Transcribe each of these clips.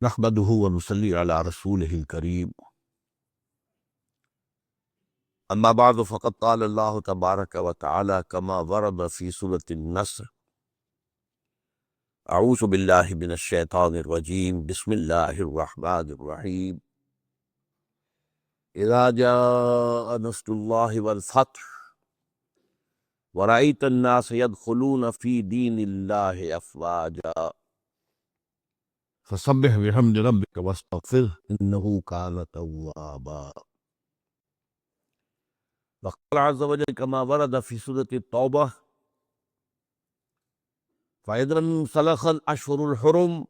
نحمده ونصلي على رسوله الكريم أما بعد فقد قال الله تبارك وتعالى كما ورد في سورة النصر أعوذ بالله من الشيطان الرجيم بسم الله الرحمن الرحيم إذا جاء نصر الله والفتح ورأيت الناس يدخلون في دين الله أفواجا فسبح بحمد ربك واستغفره إنه كان توابا. وقال عز وجل كما ورد في سورة التوبة فإذا انسلخ الأشهر الحرم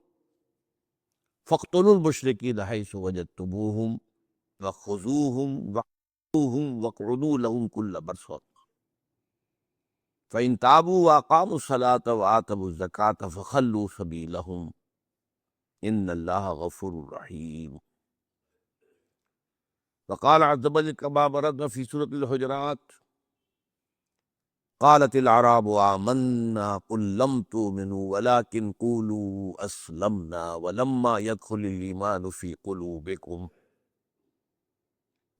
فاقتلوا المشركين حيث وجدتموهم وخذوهم واقعدوا لهم كل مرصد فإن تابوا وأقاموا الصلاة وآتوا الزكاة فخلوا سبيلهم إن الله غفور رحيم. وقال عز وجل كما ورد في سورة الحجرات قالت الأعراب آمنا قل لم تؤمنوا ولكن قولوا أسلمنا ولما يدخل الإيمان في قلوبكم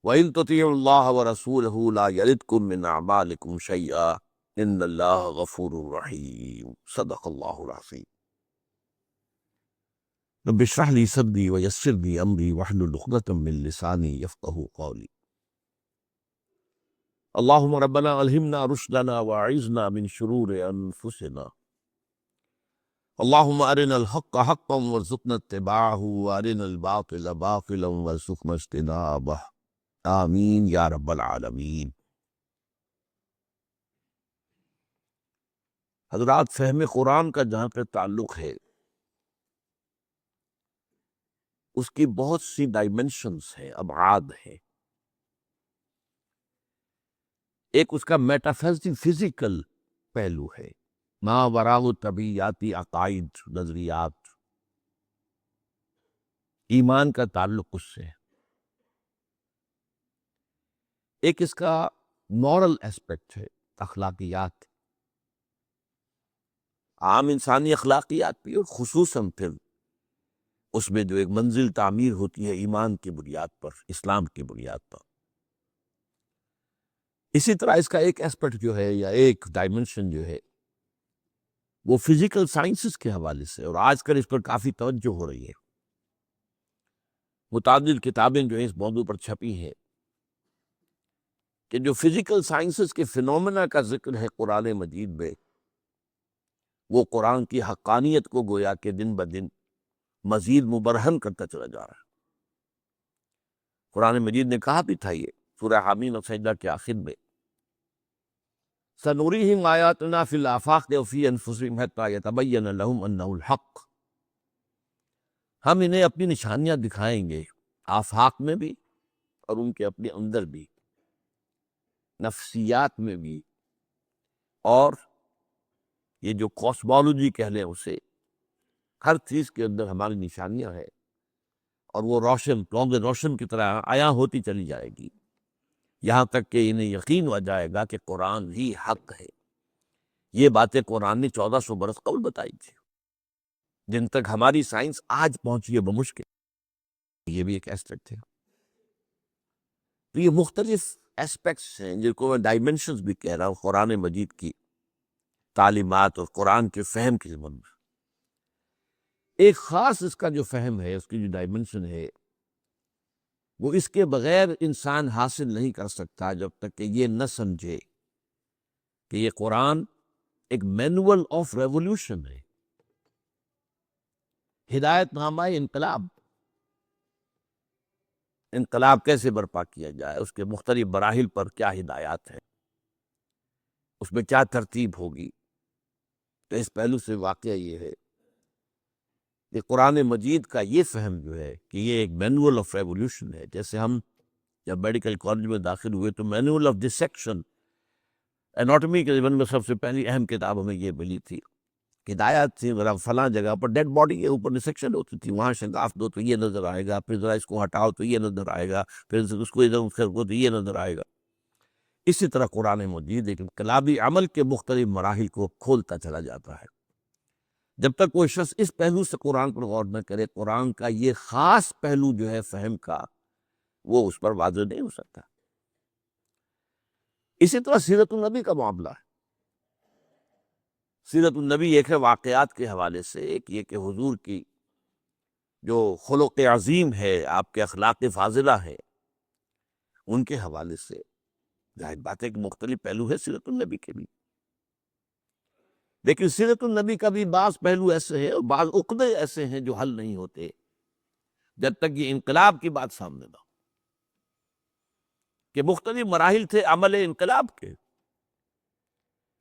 وإن تطيعوا الله ورسوله لا يلدكم من أعمالكم شيئا إن الله غفور رحيم. صدق الله العظيم. رب اشرح لي صدري ويسر لي أمري واحلل عقدة من لساني يفقهوا قولي. اللهم ربنا ألهمنا رشدنا وأعذنا من شرور أنفسنا. اللهم أرنا الحق حقا وارزقنا اتباعه وأرنا الباطل باطلا وارزقنا اجتنابه آمین یا رب العالمین. حضرات، فہم قرآن کا جہاں پہ تعلق ہے اس کی بہت سی ڈائمنشنز ہیں، ابعاد ہیں. ایک اس کا فزیکل پہلو ہے، ما وراء طبیعیاتی عقائد، نظریات، ایمان کا تعلق اس سے. ایک اس کا مورل ایسپیکٹ ہے، اخلاقیات، عام انسانی اخلاقیات بھی، اور خصوصاً پھر اس میں جو ایک منزل تعمیر ہوتی ہے ایمان کی بنیاد پر، اسلام کی بنیاد پر. اسی طرح اس کا ایک ایسپیکٹ جو ہے یا ایک ڈائمنشن جو ہے وہ فزیکل سائنسز کے حوالے سے، اور آج کل اس پر کافی توجہ ہو رہی ہے. متعدد کتابیں جو ہیں اس موضوع پر چھپی ہیں کہ جو فزیکل سائنسز کے فینومینا کا ذکر ہے قرآن مجید میں، وہ قرآن کی حقانیت کو گویا کہ دن بدن مزید مبرہن کرتا چلا جا رہا ہے. قرآن مجید نے کہا بھی تھا یہ سورہ حامیم اور سجدہ کے آخر میں، سنوریہم آیاتنا فی الآفاق وفی انفسہم حتی یتبین لہم انہ الحق. ہم انہیں اپنی نشانیاں دکھائیں گے، آفاق میں بھی اور ان کے اپنے اندر بھی، نفسیات میں بھی، اور یہ جو کاسمولوجی کہہ لیں اسے، ہر چیز کے اندر ہماری نشانیاں ہیں، اور وہ روشن کی طرح عیاں ہوتی چلی جائے گی، یہاں تک کہ انہیں یقین ہو جائے گا کہ قرآن ہی حق ہے. یہ باتیں قرآن نے 1400 برس قبل بتائی تھی، جن تک ہماری سائنس آج پہنچی ہے بمشکل. یہ بھی ایک ایسپیکٹ ہے. تو یہ مختلف ایسپیکٹس ہیں جن کو میں ڈائمنشنز بھی کہہ رہا ہوں قرآن مجید کی تعلیمات اور قرآن کے فہم کے ضمن میں. ایک خاص اس کا جو فہم ہے، اس کی جو ڈائمنشن ہے، وہ اس کے بغیر انسان حاصل نہیں کر سکتا جب تک کہ یہ نہ سمجھے کہ یہ قرآن ایک مینول آف ریولوشن ہے، ہدایت نامہ انقلاب. انقلاب کیسے برپا کیا جائے، اس کے مختلف مراحل پر کیا ہدایات ہیں، اس میں کیا ترتیب ہوگی. تو اس پہلو سے واقعہ یہ ہے کہ قرآن مجید کا یہ فہم جو ہے کہ یہ ایک مینول آف ریولوشن ہے. جیسے ہم جب میڈیکل کالج میں داخل ہوئے تو مینول آف ڈسیکشن، اناٹمی کے ضمن میں سب سے پہلی اہم کتاب ہمیں یہ ملی تھی. ہدایات تھی، ذرا فلاں جگہ پر ڈیڈ باڈی کے اوپر ڈسیکشن ہوتی تھی، وہاں شگاف دو تو یہ نظر آئے گا، پھر ذرا اس کو ہٹاؤ تو یہ نظر آئے گا، پھر اس کو ادھر کرو تو یہ نظر آئے گا. اسی طرح قرآن مجید ایک انقلابی عمل کے مختلف مراحل کو کھولتا چلا جاتا ہے. جب تک کوئی شخص اس پہلو سے قرآن پر غور نہ کرے، قرآن کا یہ خاص پہلو جو ہے فہم کا، وہ اس پر واضح نہیں ہو سکتا۔ اسی طرح سیرت النبی کا معاملہ ہے۔ سیرت النبی ایک ہے واقعات کے حوالے سے، ایک یہ کہ حضور کی جو خلق عظیم ہے، آپ کے اخلاق فاضلہ ہے، ان کے حوالے سے ظاہر بات ہے کہ مختلف پہلو ہے سیرت النبی کے بھی، لیکن سیرت النبی کا بھی بعض پہلو ایسے ہیں اور بعض عقدے ایسے ہیں جو حل نہیں ہوتے جب تک یہ انقلاب کی بات سامنے نہ ہو، کہ مختلف مراحل تھے عمل انقلاب کے۔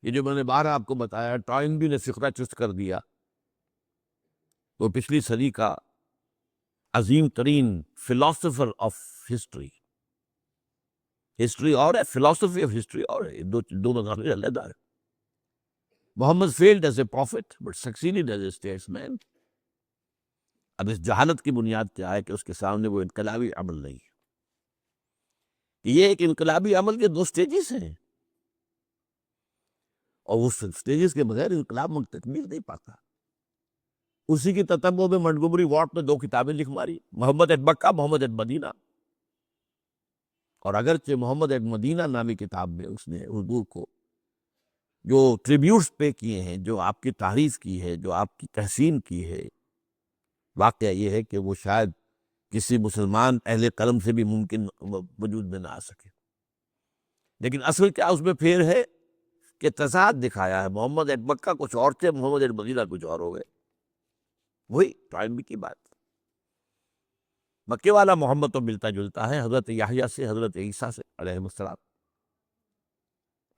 یہ جو میں نے بارہ آپ کو بتایا، ٹائنبی نے فقرہ چست کر دیا، وہ پچھلی صدی کا عظیم ترین فلاسفر آف ہسٹری، ہسٹری اور ہے، فلاسفی آف ہسٹری اور ہے، دو مظاہر علیحدہ ہے۔ محمد failed as a prophet but succeeded as a statesman۔ اب اس جہالت کی بنیاد کیا ہے کہ اس کے سامنے وہ انقلابی عمل نہیں ہے۔ یہ ایک انقلابی عمل کے دو سٹیجز ہیں، اور اس سٹیجز کے بغیر انقلاب تکمیل نہیں پاتا۔ اسی کی تتبع میں منٹگومری واٹ نے 2 کتابیں لکھ ماری، محمد at Mecca, Muhammad at Medina. اور اگرچہ محمد ایٹ مدینہ نامی کتاب میں اس نے حضور کو جو ٹریبیوٹس پے کیے ہیں، جو آپ کی تعریف کی ہے، جو آپ کی تحسین کی ہے، واقعہ یہ ہے کہ وہ شاید کسی مسلمان اہل قلم سے بھی ممکن وجود میں نہ آ سکے۔ لیکن اصل کیا اس میں پھیر ہے کہ تضاد دکھایا ہے، محمد ایٹ مکہ کچھ اور تھے، محمد ایٹ مدینہ کچھ اور ہو گئے۔ وہی ٹائم کی بات۔ مکے والا محمد تو ملتا جلتا ہے حضرت یحییٰ سے، حضرت عیسیٰ سے علیہ السلام۔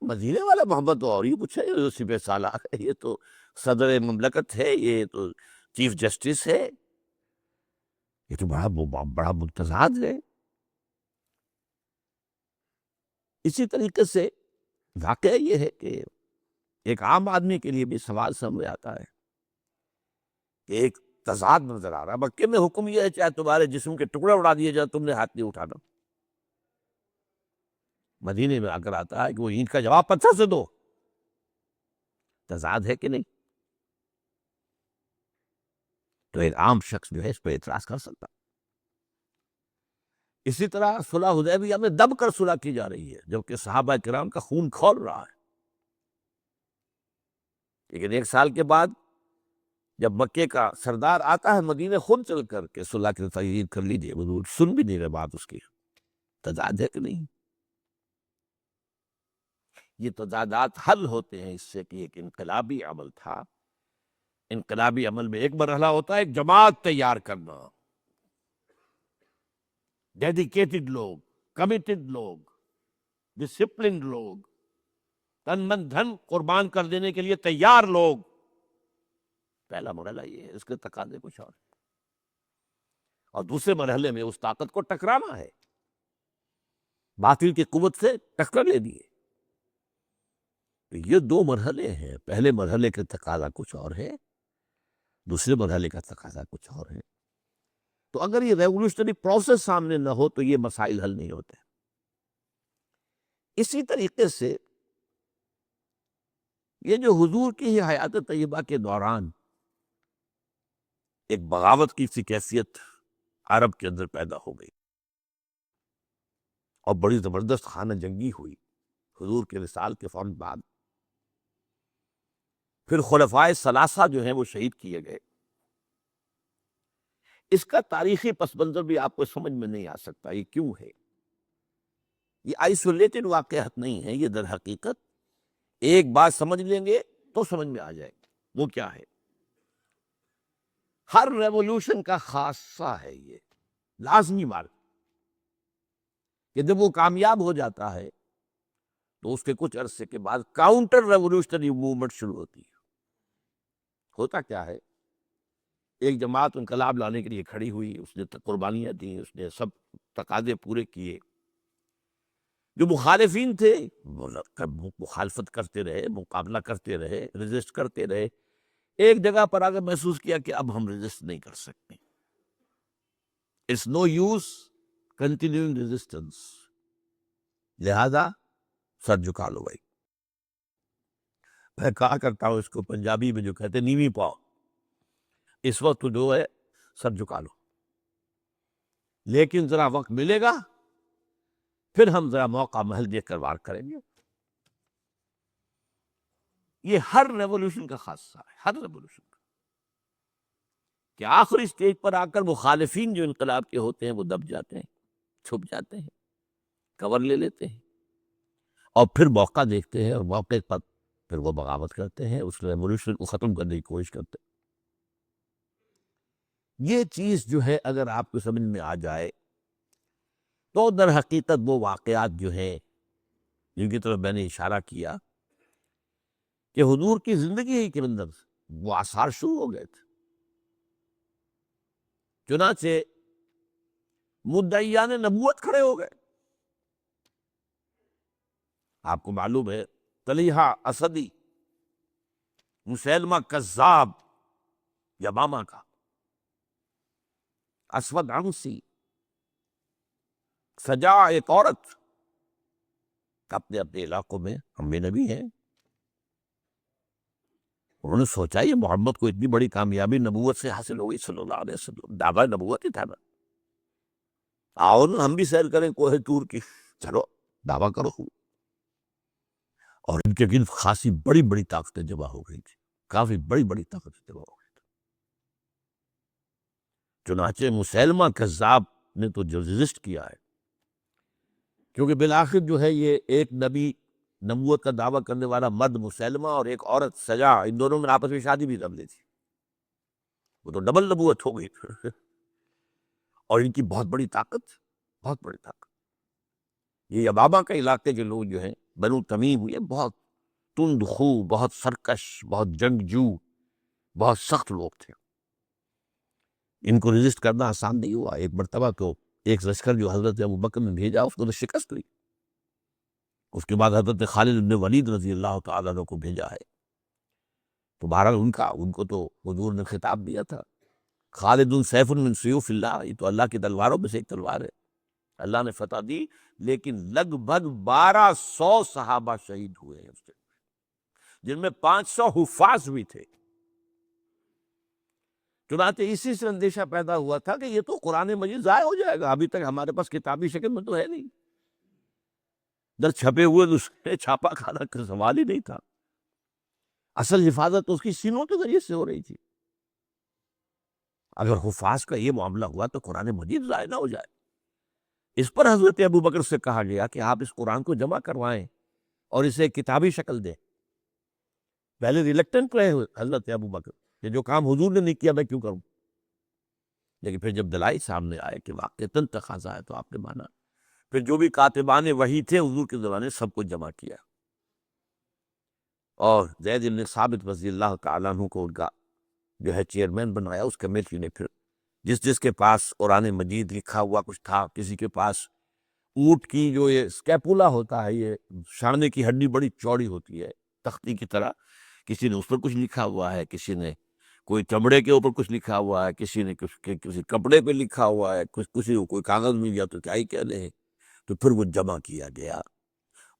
مدینے والا محمد تو اور ہی کچھ ہے، یوسف سالار ہے، یہ تو صدر مملکت ہے، یہ تو چیف جسٹس ہے، یہ تو بڑا متضاد ہے۔ اسی طریقے سے واقعہ یہ ہے کہ ایک عام آدمی کے لیے بھی سوال سامنے آتا ہے کہ ایک تضاد نظر آ رہا ہے۔ مکے میں حکم یہ ہے چاہے تمہارے جسم کے ٹکڑے اڑا دیے جائے، تم نے ہاتھ نہیں اٹھانا۔ مدینے میں آ کر آتا ہے کہ وہ اینٹ کا جواب پتھر سے دو۔ تضاد ہے کہ نہیں؟ تو ایک عام شخص جو ہے اس پہ اعتراض کر سکتا۔ اسی طرح صلح حدیبیہ میں دب کر صلح کی جا رہی ہے، جبکہ صحابہ کرام کا خون کھول رہا ہے۔ لیکن 1 سال کے بعد جب مکے کا سردار آتا ہے مدینے خود چل کر کے صلح کی تجدید کر لیجیے، حضور سن بھی نہیں رہے بات اس کی۔ تضاد ہے کہ نہیں؟ یہ تضادات حل ہوتے ہیں اس سے کہ ایک انقلابی عمل تھا۔ انقلابی عمل میں ایک مرحلہ ہوتا ہے ایک جماعت تیار کرنا، ڈیڈیکیٹڈ لوگ، کمیٹڈ لوگ، ڈسپلنڈ لوگ، تن من دھن قربان کر دینے کے لیے تیار لوگ۔ پہلا مرحلہ یہ ہے، اس کے تقاضے کچھ اور دوسرے مرحلے میں اس طاقت کو ٹکرانا ہے، باطل کی قوت سے ٹکر لے دیے۔ یہ 2 مرحلے ہیں، پہلے مرحلے کا تقاضا کچھ اور ہے، دوسرے مرحلے کا تقاضا کچھ اور ہے۔ تو اگر یہ ریولوشنری پروسیس سامنے نہ ہو تو یہ مسائل حل نہیں ہوتے۔ اسی طریقے سے یہ جو حضور کی ہی حیات طیبہ کے دوران ایک بغاوت کی سی کیفیت عرب کے اندر پیدا ہو گئی اور بڑی زبردست خانہ جنگی ہوئی حضور کے وصال کے فوراً بعد۔ پھر خلفائے ثلاثہ جو ہیں وہ شہید کیے گئے۔ اس کا تاریخی پس منظر بھی آپ کو سمجھ میں نہیں آ سکتا یہ کیوں ہے۔ یہ آئسولیٹڈ واقعات نہیں ہے، یہ در حقیقت ایک بات سمجھ لیں گے تو سمجھ میں آ جائے گا۔ وہ کیا ہے؟ ہر ریولوشن کا خاصہ ہے یہ لازمی بات کہ جب وہ کامیاب ہو جاتا ہے تو اس کے کچھ عرصے کے بعد کاؤنٹر ریولوشنری موومنٹ شروع ہوتی ہے۔ ہوتا کیا ہے؟ ایک جماعت انقلاب لانے کے لیے کھڑی ہوئی، اس نے قربانیاں دیں، اس نے سب تقاضے پورے کیے۔ جو مخالفین تھے وہ مخالفت کرتے رہے، مقابلہ کرتے رہے، ریزسٹ کرتے رہے۔ ایک جگہ پر آگے محسوس کیا کہ اب ہم ریزسٹ نہیں کر سکتے، it's no use continuing resistance, لہذا سر جھکا لو بھائی۔ میں کہا کرتا ہوں اس کو پنجابی میں جو کہتے ہیں نیوی پاؤ، اس وقت جو ہے سر جھکا لو، لیکن ذرا وقت ملے گا پھر ہم ذرا موقع محل دیکھ کر وار کریں گے۔ یہ ہر ریولوشن کا خاصہ ہے، ہر ریولوشن کا، کہ آخری سٹیج پر آ کر مخالفین جو انقلاب کے ہوتے ہیں وہ دب جاتے ہیں، چھپ جاتے ہیں، کور لے لیتے ہیں، اور پھر موقع دیکھتے ہیں اور موقع پر پھر وہ بغاوت کرتے ہیں، اس ریولوشن کو ختم کرنے کی کوشش کرتے ہیں۔ یہ چیز جو ہے اگر آپ کو سمجھ میں آ جائے تو در حقیقت وہ واقعات جو ہیں جن کی طرف میں نے اشارہ کیا کہ حضور کی زندگی ہی کے اندر وہ آثار شروع ہو گئے تھے۔ چنانچہ مدعیان نبوت کھڑے ہو گئے۔ آپ کو معلوم ہے طلیحہ اسدی، مسیلمہ کذاب یمامہ کا، اسود عنسی، سجا ایک عورت، اپنے اپنے علاقوں میں ہم بھی نبی ہیں۔ انہوں نے سوچا یہ محمد کو اتنی بڑی کامیابی نبوت سے حاصل ہوئی صلی اللہ علیہ وسلم، دعویٰ نبوت ہی تھا نا، آؤ نا ہم بھی سیر کریں کوہ طور کی، چلو دعویٰ کرو۔ اور ان کے گرد خاصی بڑی بڑی طاقتیں جمع ہو گئی تھی، کافی بڑی بڑی طاقتیں جمع ہو گئی تھی۔ چنانچہ مسیلمہ کذاب نے تو جو رزسٹ کیا ہے، کیونکہ بالآخر جو ہے یہ ایک نبی نبوت کا دعویٰ کرنے والا مرد مسیلمہ اور ایک عورت سجا، ان دونوں میں آپس میں شادی بھی کر لی تھی، وہ تو ڈبل نبوت ہو گئی۔ اور ان کی بہت بڑی طاقت، بہت بڑی طاقت۔ یہ یبابا کے علاقے کے لوگ جو ہیں بنو تمیم، یہ بہت تند خو، بہت سرکش، بہت جنگجو، بہت سخت لوگ تھے۔ ان کو رزسٹ کرنا آسان نہیں ہوا۔ ایک مرتبہ تو ایک لشکر جو حضرت ابوبکر نے بھیجا اس کو تو شکست ہوئی، اس کے بعد حضرت خالد بن ولید رضی اللہ تعالیٰ عنہ کو بھیجا ہے، تو بہرحال ان کو تو حضور نے خطاب دیا تھا، خالد سیف من سیوف اللہ، یہ تو اللہ کی تلواروں میں سے ایک تلوار ہے، اللہ نے فتح دی، لیکن لگ بھگ 1200 صحابہ شہید ہوئے ہیں اس دن، جن میں 500 حفاظ بھی تھے۔ چنانچہ اسی سے اندیشہ پیدا ہوا تھا کہ یہ تو قرآن مجید ضائع ہو جائے گا، ابھی تک ہمارے پاس کتابی شکل میں تو ہے نہیں، در چھپے ہوئے تو اس نے چھاپا کھانا کا سوال ہی نہیں تھا، اصل حفاظت تو اس کی سینوں کے ذریعے سے ہو رہی تھی۔ اگر حفاظ کا یہ معاملہ ہوا تو قرآن مجید ضائع نہ ہو جائے۔ اس پر حضرت ابوبکر سے کہا گیا کہ آپ اس قرآن کو جمع کروائیں اور اسے کتابی شکل دیں۔ پہلے ریلیکٹنٹ رہے حضرت ابوبکر کہ جو کام حضور نے نہیں کیا میں کیوں کروں، لیکن پھر جب دلائل سامنے آئے کہ واقعتاً تقاضا ہے تو آپ نے مانا۔ پھر جو بھی کاتبان وحی تھے حضور کے زمانے سب کو جمع کیا، اور زید بن ثابت رضی اللہ تعالیٰ عنہ کو ان کا جو ہے چیئرمین بنایا اس کمیٹی نے۔ پھر جس کے پاس قرآن مجید لکھا ہوا کچھ تھا، کسی کے پاس اونٹ کی جو یہ اسکیپولا ہوتا ہے، یہ شانے کی ہڈی بڑی چوڑی ہوتی ہے تختی کی طرح، کسی نے اس پر کچھ لکھا ہوا ہے، کسی نے کوئی چمڑے کے اوپر کچھ لکھا ہوا ہے، کسی نے کسی کپڑے پہ لکھا ہوا ہے، کسی کو کوئی کاغذ مل گیا تو کیا ہی کہہ لیں۔ تو پھر وہ جمع کیا گیا،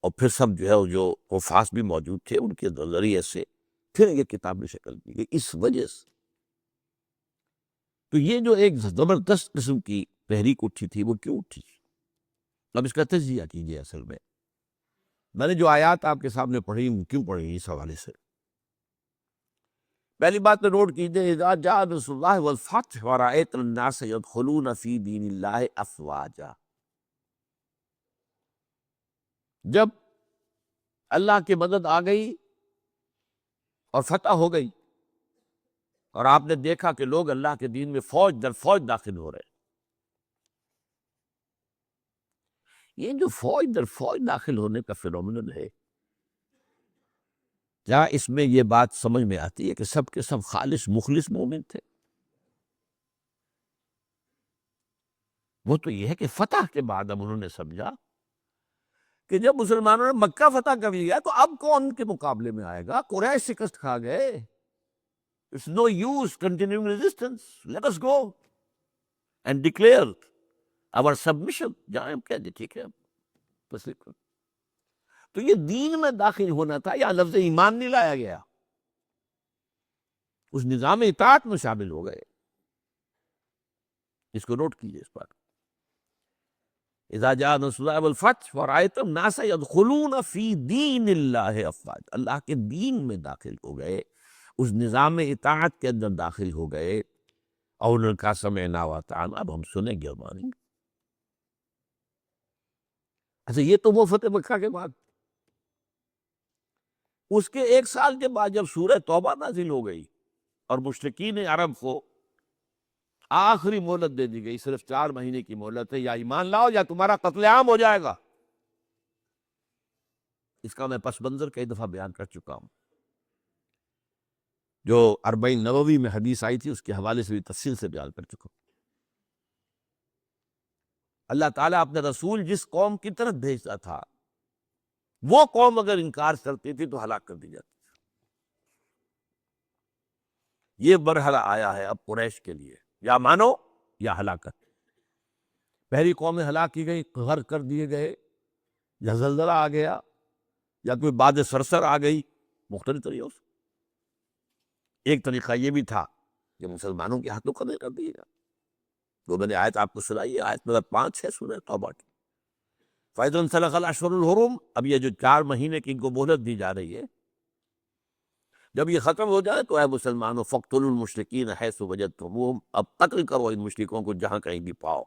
اور پھر سب جو ہے جو حفاظ بھی موجود تھے ان کے ذریعے سے پھر یہ کتابی شکل دی گئی۔ اس وجہ سے تو یہ جو ایک زبردست قسم کی تحریک اٹھی تھی وہ کیوں اٹھی؟ اب اس کا تجزیہ کیجیے۔ اصل میں نے جو آیات آپ کے سامنے پڑھی وہ کیوں پڑھی اس حوالے سے؟ پہلی بات تو نوٹ کیجیے، اذا جاء نصر اللہ والفتح ورأیت الناس يدخلون فی دین اللہ افواجا، جب اللہ کی مدد آ گئی اور فتح ہو گئی اور آپ نے دیکھا کہ لوگ اللہ کے دین میں فوج در فوج داخل ہو رہے، یہ جو فوج در فوج داخل ہونے کا فینومینل ہے، کیا اس میں یہ بات سمجھ میں آتی ہے کہ سب کے سب خالص مخلص مومن تھے؟ وہ تو یہ ہے کہ فتح کے بعد اب انہوں نے سمجھا کہ جب مسلمانوں نے مکہ فتح کر لیا تو اب کون ان کے مقابلے میں آئے گا؟ قریش شکست کھا گئے، It's no use continuing resistance. Let us go and declare our submission. جائیں ہم کہہ دیں ٹھیک ہے تسلیم کریں۔ تو یہ دین میں داخل ہونا تھا، یا لفظ ایمان نہیں لایا گیا، اس نظام اطاعت میں شامل ہو گئے. اس کو نوٹ کیجئے اس پر. اذا جاء نصر اللہ والفتح ورأيت الناس يدخلون في دین اللہ افواج. اللہ کے دین میں داخل ہو گئے، اس نظام اطاعت کے اندر داخل ہو گئے، اور انہوں نے کہا سمعنا واطعنا، اب ہم سنیں گے اور مانیں گے. اچھا یہ تو وہ فتح مکہ کے بعد. اس کے 1 سال کے بعد جب سورہ توبہ نازل ہو گئی اور مشرکین عرب کو آخری مہلت دے دی گئی، صرف 4 مہینے کی مہلت ہے، یا ایمان لاؤ یا تمہارا قتل عام ہو جائے گا. اس کا میں پس منظر کئی دفعہ بیان کر چکا ہوں. جو 40 نووی میں حدیث آئی تھی اس کے حوالے سے بھی تفصیل سے بیان کر چکا ہوں. اللہ تعالیٰ اپنے رسول جس قوم کی طرف بھیجتا تھا، وہ قوم اگر انکار کرتی تھی تو ہلاک کر دی جاتی. یہ مرحلہ آیا ہے اب قریش کے لیے، یا مانو یا ہلاکت. پہلی قومیں ہلاک کی گئی، غرق کر دیے گئے، یا زلزلہ آ گیا، یا کوئی باد سرسر آ گئی، مختلف طریقوں سے. ایک طریقہ یہ بھی تھا کہ مسلمانوں کے ہاتھوں قتل کر دیے گا. جو میں نے آیت آپ کو سنائی ہے، آیت نمبر 5 ہے سورہ توبہ کی. فَإِذَا انسَلَخَ الْأَشْهُرُ الْحُرُمُ. اب یہ جو 4 مہینے کی ان کو مہلت دی جا رہی ہے، جب یہ ختم ہو جائے تو اے مسلمانوں فَاقْتُلُوا الْمُشْرِكِينَ حَيْثُ وَجَدتُّمُوهُمْ. اب قتل کرو ان مشرکوں کو جہاں کہیں بھی پاؤ.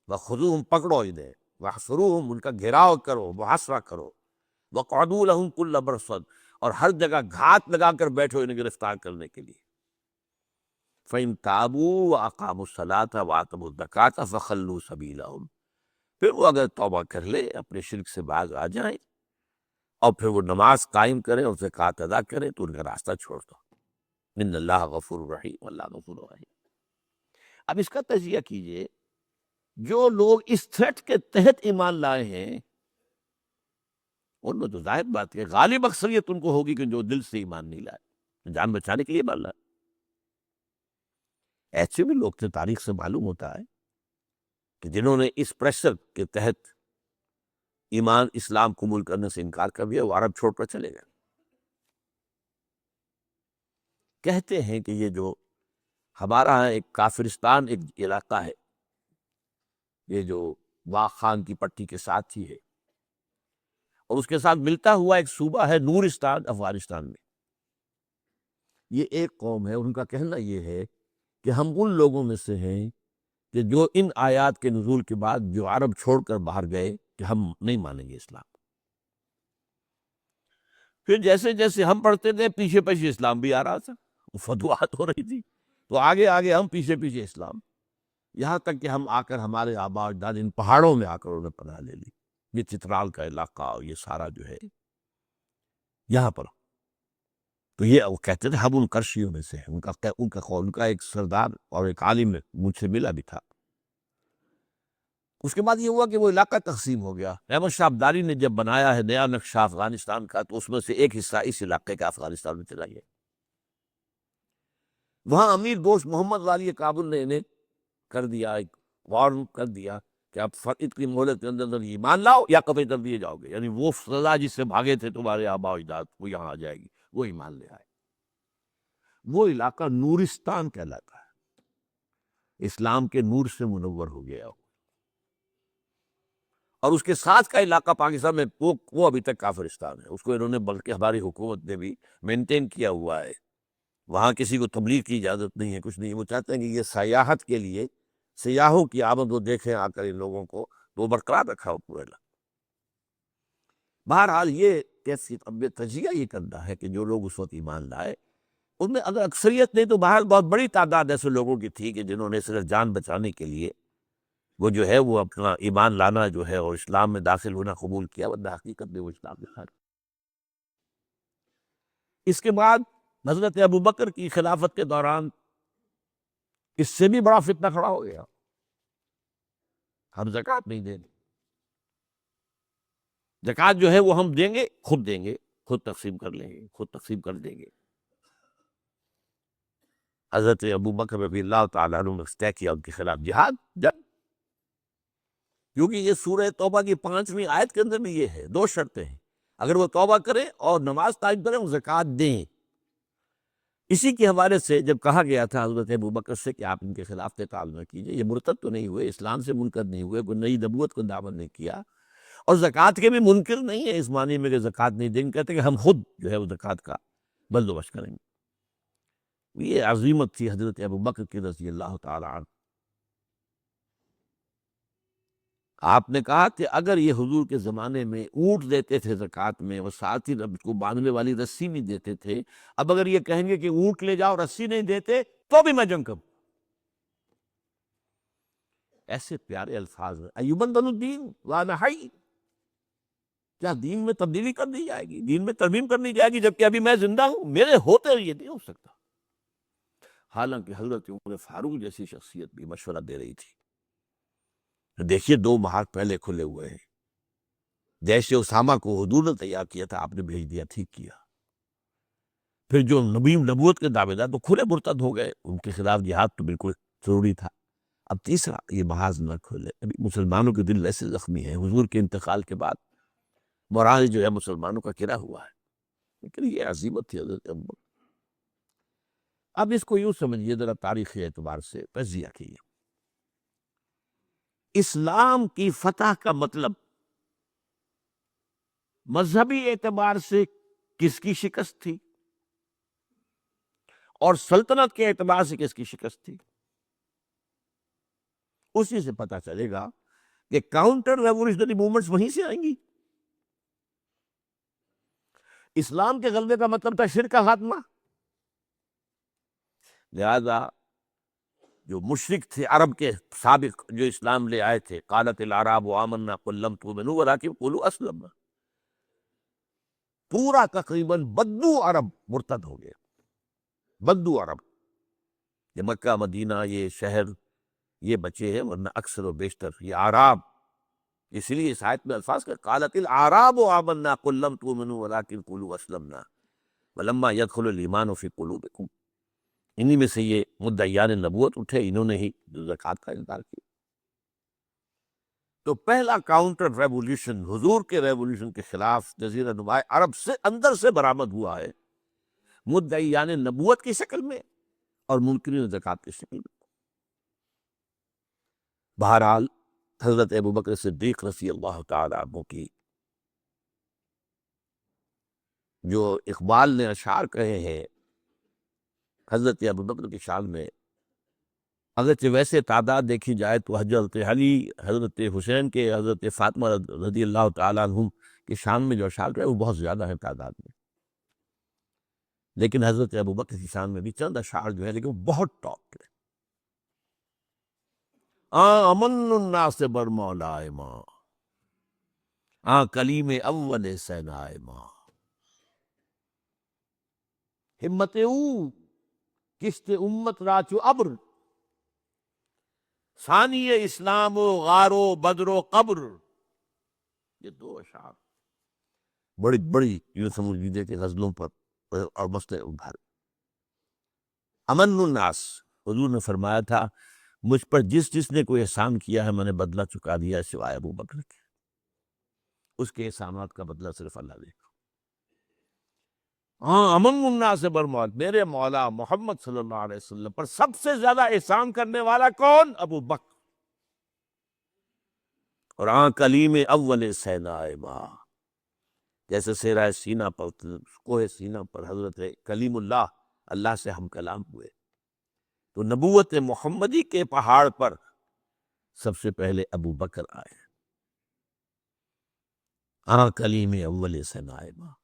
وَخُذُوهُمْ پکڑو انہیں. وَاحْصُرُوهُمْ ان کا گھیراؤ کرو، محاصرہ کرو. وَاقْعُدُوا لَهُمْ كُلَّ مَرْصَدٍ اور ہر جگہ گھات لگا کر بیٹھو انہیں گرفتار کرنے کے لیے. فَإِن تَابُوا وَأَقَامُوا الصَّلَاةَ وَآتَوُا الزَّكَاةَ فَخَلُّوا سَبِيلَهُمْ. پھر وہ اگر توبہ کر لے، اپنے شرک سے باز آ جائیں، اور پھر وہ نماز قائم کریں اور زکوٰۃ ادا کریں تو ان کا راستہ چھوڑ دو. ان اللہ غفور رحیم، اللہ غفور رحیم. اب اس کا تجزیہ کیجئے. جو لوگ اس تھریٹ کے تحت ایمان لائے ہیں، ان میں تو ظاہر بات ہے غالب اکثریت ان کو ہوگی کہ جو دل سے ایمان نہیں لائے، جان بچانے کے لیے ایمان لائے. ایسے بھی لوگ تھے، تاریخ سے معلوم ہوتا ہے کہ جنہوں نے اس پریشر کے تحت ایمان اسلام قبول کرنے سے انکار کر دیا، وہ عرب چھوڑ کر چلے گئے. کہتے ہیں کہ یہ جو ہمارا ایک کافرستان ایک علاقہ ہے، یہ جو واق خان کی پٹی کے ساتھ ہی ہے، اور اس کے ساتھ ملتا ہوا ایک صوبہ ہے نورستان افغانستان میں. یہ ایک قوم ہے، ان کا کہنا یہ ہے کہ ہم ان لوگوں میں سے ہیں کہ جو ان آیات کے نزول کے بعد جو عرب چھوڑ کر باہر گئے کہ ہم نہیں مانیں گے اسلام. پھر جیسے جیسے ہم پڑھتے تھے پیچھے پیچھے اسلام بھی آ رہا تھا، فتوحات ہو رہی تھی، تو آگے آگے ہم پیچھے پیچھے اسلام، یہاں تک کہ ہم آ کر ہمارے آباء و اجداد ان پہاڑوں میں آ کر انہوں نے پناہ لے لی. یہ چترال کا علاقہ، یہ سارا جو ہے یہاں پر. تو یہ وہ کہتے تھے ہم ان کرشیوں میں سے ہیں. ان کا ایک سردار اور ایک عالم مجھ سے ملا بھی تھا. اس کے بعد یہ ہوا کہ وہ علاقہ تقسیم ہو گیا. احمد شاہ ابدالی نے جب بنایا ہے نیا نقشہ افغانستان کا، تو اس میں سے ایک حصہ اس علاقے کا افغانستان میں چلا گیا. وہاں امیر دوست محمد والی کابل نے انہیں کر دیا، ایک وارن کر دیا کہ اب فرد کی مہلت کے اندر ایمان لاؤ یا قتل کر دیے جاؤ گے. یعنی وہ سزا جس سے بھاگے تھے تمہارے آباء و اجداد، وہ یہاں آ جائے گی. وہ ایمان لے آئے. وہ علاقہ نورستان کہلاتا ہے، اسلام کے نور سے منور ہو گیا. اور اس کے ساتھ کا علاقہ پاکستان میں وہ ابھی تک کافرستان ہے. اس کو انہوں نے بلکہ ہماری حکومت نے بھی مینٹین کیا ہوا ہے. وہاں کسی کو تبلیغ کی اجازت نہیں ہے، کچھ نہیں. وہ چاہتے ہیں کہ یہ سیاحت کے لیے سیاحوں کی آمد وہ دیکھیں آ کر ان لوگوں کو، تو وہ برقرار رکھا ہو پورا علاقہ. بہرحال یہ کیسی تجزیہ یہ کرنا ہے کہ جو لوگ اس وقت ایمان لائے، ان میں اگر اکثریت نہیں تو بہرحال بہت بڑی تعداد ایسے لوگوں کی تھی کہ جنہوں نے صرف جان بچانے کے لیے وہ جو ہے وہ اپنا ایمان لانا جو ہے اور اسلام میں داخل ہونا قبول کیا، ورنہ حقیقت میں وہ اسلام میں تھا. اس کے بعد حضرت ابوبکر کی خلافت کے دوران اس سے بھی بڑا فتنہ کھڑا ہو گیا. ہم زکوٰۃ نہیں دیں گے، زکوٰۃ جو ہے وہ ہم دیں گے، خود تقسیم کر لیں گے، خود تقسیم کر دیں گے. حضرت ابوبکر رضی اللہ تعالیٰ عنہ نے طے کیا ان کے خلاف جہاد، جنگ. کیونکہ یہ سورہ توبہ کی 5ویں آیت کے اندر بھی یہ ہے، 2 شرطیں ہیں. اگر وہ توبہ کریں اور نماز قائم کریں اور زکوٰۃ دیں اسی کے حوالے سے جب کہا گیا تھا حضرت ابوبکر سے کہ آپ ان کے خلاف قتال نہ کیجیے، یہ مرتد تو نہیں ہوئے، اسلام سے منکر نہیں ہوئے، کوئی نئی نبوت کو دعوت نہیں کیا، اور زکوٰۃ کے بھی منکر نہیں ہے اس معنی میں کہ زکوٰۃ نہیں دیں گے، کہتے کہ ہم خود جو ہے وہ زکوٰۃ کا بندوبست کریں گے۔ یہ عظیمت تھی حضرت ابوبکر کی رضی اللہ تعالی عنہ۔ آپ نے کہا کہ اگر یہ حضور کے زمانے میں اونٹ دیتے تھے زکوٰۃ میں اور ساتھ ہی اس کو باندھنے والی رسی نہیں دیتے تھے، اب اگر یہ کہیں گے کہ اونٹ لے جاؤ رسی نہیں دیتے تو بھی میں جنگ کروں۔ ایسے پیارے الفاظ ہیں، ایبدل الدین وانا حی، کیا دین میں تبدیلی کر دی جائے گی، دین میں ترمیم کرنی جائے گی جبکہ ابھی میں زندہ ہوں؟ میرے ہوتے یہ نہیں ہو سکتا۔ حالانکہ حضرت عمر فاروق جیسی شخصیت بھی مشورہ دے رہی تھی۔ دیکھیے 2 ماہ پہلے کھلے ہوئے ہیں، جیسے اسامہ کو حضور نے تیار کیا تھا آپ نے بھیج دیا، ٹھیک کیا۔ پھر جو نبوت کے دعوے دار تو کھلے مرتد ہو گئے، ان کے خلاف جہاد تو بالکل ضروری تھا۔ اب تیسرا یہ محاذ نہ کھولے، ابھی مسلمانوں کے دل ایسے زخمی ہیں، حضور کے انتقال کے بعد مورال جو ہے مسلمانوں کا گرا ہوا ہے، لیکن یہ عظیمت تھی حضرت ابوبکر۔ اب اس کو یوں سمجھیے ذرا تاریخی اعتبار سے تجزیہ کیے، اسلام کی فتح کا مطلب مذہبی اعتبار سے کس کی شکست تھی اور سلطنت کے اعتبار سے کس کی شکست تھی، اسی سے پتہ چلے گا کہ کاؤنٹر ریولیوشنری موومنٹس وہیں سے آئیں گی۔ اسلام کے غلبے کا مطلب تھا شرک کا خاتمہ، لہذا جو مشرک تھے عرب کے سابق جو اسلام لے آئے تھے، قالت الاعراب آمنا قل لم تؤمنوا ولکن قولوا اسلمنا، پورا تقریباً بدو عرب مرتد ہو گئے، بدو عرب، یہ مکہ مدینہ یہ شہر یہ بچے ہیں، ورنہ اکثر و بیشتر یہ اعراب، اس لیے اس آیت میں الفاظ کا قالت الاعراب آمنا قل لم تؤمنوا ولکن قولوا اسلمنا ولما يدخل الايمان في قلوبكم، انہی میں سے یہ مدعیان نبوت اٹھے، انہوں نے ہی زکوٰۃ کا انکار کیا۔ تو پہلا کاؤنٹر ریولیوشن حضور کے ریولیوشن کے خلاف جزیرہ نما عرب سے اندر سے برآمد ہوا ہے، مدعیان نبوت کی شکل میں اور منکرین زکوٰۃ کی شکل میں۔ بہرحال حضرت ابوبکر صدیق رضی اللہ تعالی عنہ کی جو اقبال نے اشعار کہے ہیں حضرت ابوبکر کی شان میں، اگرچہ ویسے تعداد دیکھی جائے تو حضرت علی، حضرت حسین کے، حضرت فاطمہ رضی اللہ تعالیٰ عنہ کی شان میں جو اشعار ہے وہ بہت زیادہ ہے تعداد میں، لیکن حضرت ابوبکر کی شان میں بھی چند اشعار جو ہے لیکن وہ بہت ٹاپ کے۔ امن الناس بر مولائے ماں، کلیم اول سینائے ماں، ہمت او کشت امت راچو ابر، ثانی اسلام و غار و بدر و قبر۔ یہ 2 اشعار بڑی بڑی یہ سمجھ لیجیے کہ غزلوں پر اور مسئلے ابھار۔ امن الناس، حضور نے فرمایا تھا مجھ پر جس نے کوئی احسان کیا ہے میں نے بدلہ چکا دیا سوائے ابوبکر کے، اس کے احسانات کا بدلہ صرف اللہ دے گا۔ امن الناس بر مولا، میرے مولا محمد صلی اللہ علیہ وسلم پر سب سے زیادہ احسان کرنے والا کون؟ ابوبکر۔ اور کلیم اول سینائے ماں، جیسے سیرہ سینہ پر، کوہ سینہ پر حضرت کلیم اللہ، اللہ سے ہم کلام ہوئے، تو نبوت محمدی کے پہاڑ پر سب سے پہلے ابوبکر آئے۔ کلیم اول سینائے ماں،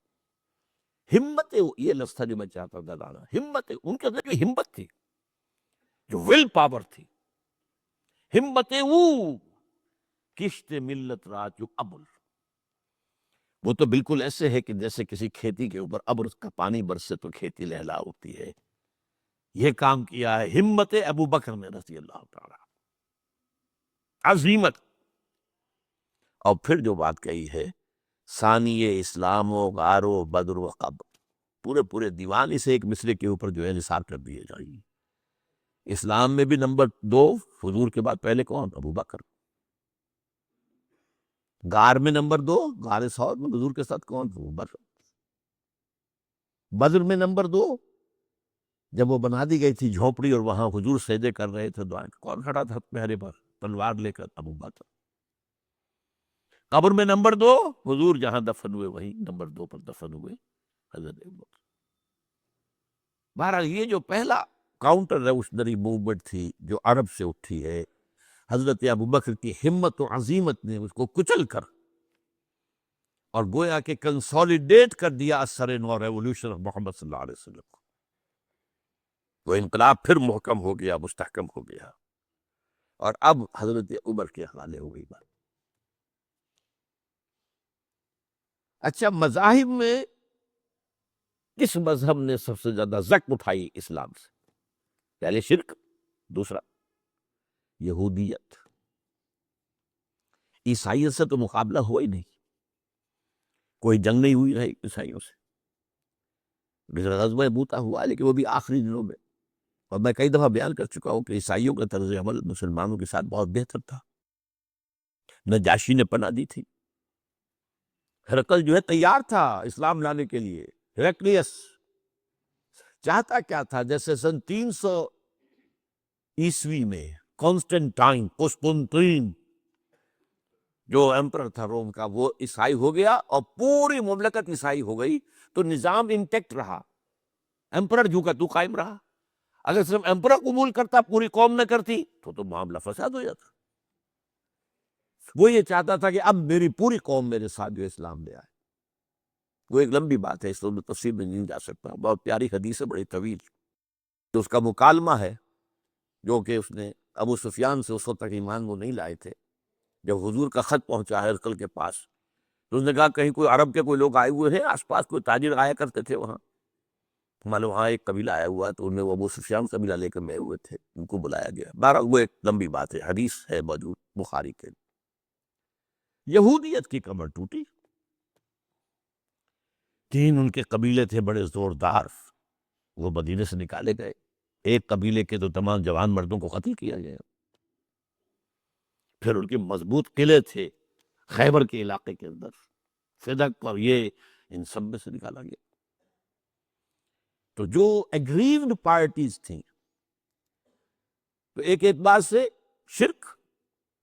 ہمت، یہ لفظ تھا جو میں چاہتا تھا لانا، ہمت، ان کے اندر جو ہمت تھی، جو ول پاور تھی، ہمت او کشت ملت راچو ابر، وہ تو بالکل ایسے ہے کہ جیسے کسی کھیتی کے اوپر ابر کا پانی برسے تو کھیتی لہلا اٹھتی ہے، یہ کام کیا ہے ہمت ابوبکر نے رضی اللہ تعالی، عظیمت۔ اور پھر جو بات کہی ہے ثانی اسلام و غار و بدر و قبر، پورے دیوان اسے ایک مصرے کے اوپر جو ہے نثار کر دیے جائیں گے۔ اسلام میں بھی نمبر 2 حضور کے بعد پہلے کون؟ ابوبکر۔ غار میں نمبر 2، غار ثور میں حضور کے ساتھ کون؟ ابوبکر۔ بدر میں نمبر 2، جب وہ بنا دی گئی تھی جھونپڑی اور وہاں حضور سجدے کر رہے تھے دعائیں، کون کھڑا تھا پہرے پر تلوار لے کر؟ ابو بکر۔ قبر میں نمبر 2، حضور جہاں دفن ہوئے وہیں نمبر 2 پر دفن ہوئے حضرت ابو بکر۔ بہرحال یہ جو پہلا کاؤنٹر ریولیشنری موومنٹ تھی جو عرب سے اٹھی ہے، حضرت ابو بکر کی ہمت و عزیمت نے اس کو کچل کر اور گویا کہ کنسولیڈیٹ کر دیا اثر نو ریولوشن آف محمد صلی اللہ علیہ وسلم کو۔ وہ انقلاب پھر محکم ہو گیا، مستحکم ہو گیا، اور اب حضرت عمر کے حوالے ہو گئی بات۔ اچھا، مذاہب میں کس مذہب نے سب سے زیادہ زکم اٹھائی اسلام سے؟ پہلے شرک، دوسرا یہودیت۔ عیسائیت سے تو مقابلہ ہوا ہی نہیں، کوئی جنگ نہیں ہوئی ہے عیسائیوں سے۔ غزوہ موتا ہوا لیکن وہ بھی آخری دنوں میں، اور میں کئی دفعہ بیان کر چکا ہوں کہ عیسائیوں کا طرز عمل مسلمانوں کے ساتھ بہت بہتر تھا۔ نجاشی نے پناہ دی تھی، ہرقل جو ہے تیار تھا اسلام لانے کے لیے۔ ہیرکلیس چاہتا کیا تھا؟ جیسے سن 300 عیسوی میں کانسٹنٹائن قسطنطین جو ایمپرر تھا روم کا، وہ عیسائی ہو گیا اور پوری مملکت عیسائی ہو گئی، تو نظام انٹیکٹ رہا، ایمپرر جو کا تو قائم رہا۔ اگر صرف ایمپرر قبول کرتا، پوری قوم نہ کرتی، تو معاملہ فساد ہو جاتا۔ وہ یہ چاہتا تھا کہ اب میری پوری قوم میرے ساتھ جو اسلام لے آئے۔ وہ ایک لمبی بات ہے، اس میں تفصیل میں نہیں جا سکتا، بہت پیاری حدیث ہے، بڑی طویل۔ تو اس کا مکالمہ ہے جو کہ اس نے ابو سفیان سے اس وقت تک ایمان وہ نہیں لائے تھے، جب حضور کا خط پہنچا ہرقل کے پاس تو اس نے کہا کہیں کوئی عرب کے کوئی لوگ آئے ہوئے ہیں آس پاس، کوئی تاجر آیا کرتے تھے وہاں، معلوم وہاں ایک قبیلہ آیا ہوا، تو انہیں وہ ابو سفیان قبیلہ لے کر گئے ہوئے تھے، ان کو بلایا گیا۔ بہرحال وہ ایک لمبی بات ہے، حدیث ہے موجود بخاری کے۔ یہودیت کی کمر ٹوٹی، 3 ان کے قبیلے تھے بڑے زوردار، وہ مدینے سے نکالے گئے۔ ایک قبیلے کے تو تمام جوان مردوں کو قتل کیا گیا۔ پھر ان کے مضبوط قلعے تھے خیبر کے علاقے کے اندر، فدق اور یہ، ان سب میں سے نکالا گیا۔ تو جو اگریوڈ پارٹیز تھیں، تو ایک اعتبار سے شرک،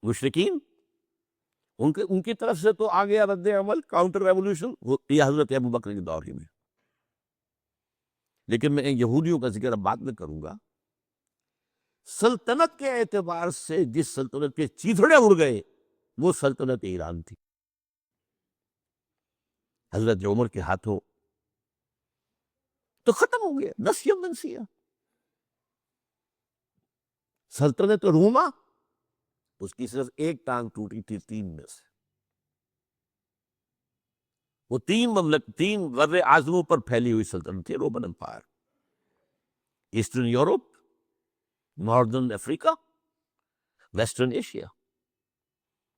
مشرکین، ان کی طرف سے تو آ گیا رد عمل، کاؤنٹر ریولوشن، یہ حضرت ابو بکر کے دور ہی میں۔ لیکن میں یہودیوں کا ذکر اب بعد میں کروں گا۔ سلطنت کے اعتبار سے جس سلطنت کے چیتھڑے اڑ گئے وہ سلطنت ایران تھی، حضرت عمر کے ہاتھوں تو ختم ہو گیا، نسیہ منسیہ۔ سلطنت روما، اس کی صرف ایک ٹانگ ٹوٹی تھی 3 میں سے۔ وہ 3 بر اعظموں پر پھیلی ہوئی سلطنت تھی، Roman empire, eastern Europe, northern Africa, western Asia.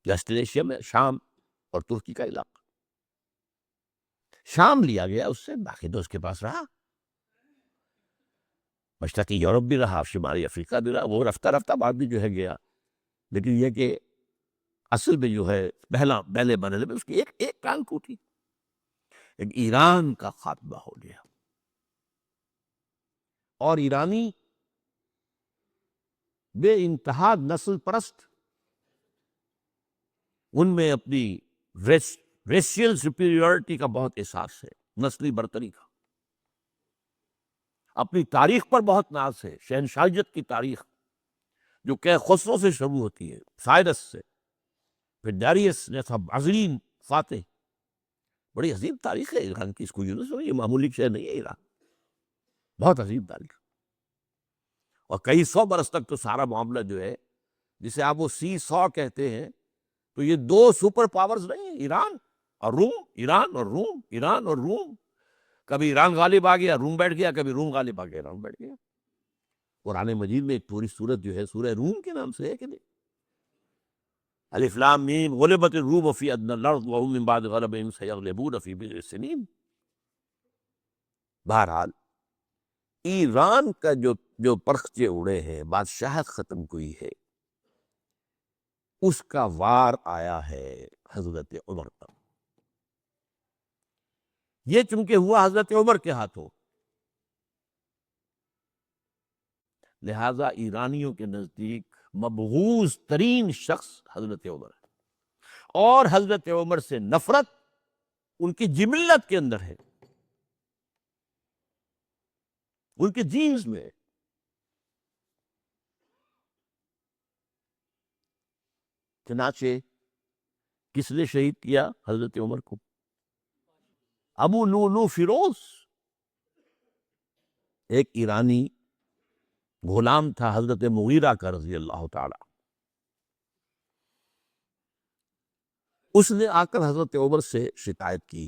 Western Asia میں شام اور ترکی کا علاقہ، شام لیا گیا اس سے، باقی تو اس کے پاس رہا، مشرقی یورپ بھی رہا، شمالی افریقہ بھی رہا، وہ رفتہ رفتہ بعد بھی جو ہے گیا۔ لیکن یہ کہ اصل میں جو ہے پہلے مرحلے میں اس کی ایک ٹانگ ٹوٹی، ایک ایران کا خاتمہ ہو گیا۔ اور ایرانی بے انتہا نسل پرست، ان میں اپنی ریشیل سپیریورٹی کا بہت احساس ہے، نسلی برتری کا، اپنی تاریخ پر بہت ناز ہے، شہنشاہیت کی تاریخ جو کہ خسرو سے شروع ہوتی ہے، سائرس سے، پھر ڈیریس جیسا عظیم فاتح۔ بڑی عظیم تاریخ ہے ایران کی، اس کو یہ معمولی شہر نہیں ہے ایران، بہت عظیم تاریخ۔ اور کئی 100 برس تک تو سارا معاملہ جو ہے، جسے آپ وہ سی 100 کہتے ہیں، تو یہ 2 سپر پاورز نہیں ہیں، ایران اور روم، ایران اور روم، ایران اور روم۔ کبھی ایران غالب آ گیا، روم بیٹھ گیا، کبھی روم غالب آ گیا، ایران بیٹھ گیا۔ قرآن مجید میں ایک پوری سورت جو ہے سورہ روم کے نام سے ہے کہ نہیں؟ الف لام میم غلبت الروم فی ادنی الارض وهم من بعد غلبهم سیغلبون فی بضع سنین۔ بہرحال ایران کا جو پرخچے اڑے ہیں، بادشاہت ختم ہوئی ہے، اس کا وار آیا ہے حضرت عمر پر۔ یہ چونکہ ہوا حضرت عمر کے ہاتھوں، لہٰذا ایرانیوں کے نزدیک مبغوض ترین شخص حضرت عمر ہے، اور حضرت عمر سے نفرت ان کی جبلت کے اندر ہے، ان کے جینز میں ہے۔ چنانچہ کس نے شہید کیا حضرت عمر کو؟ ابو لولو فیروز، ایک ایرانی غلام تھا حضرت مغیرہ کا رضی اللہ تعالی۔ اس نے آ کر حضرت عمر سے شکایت کی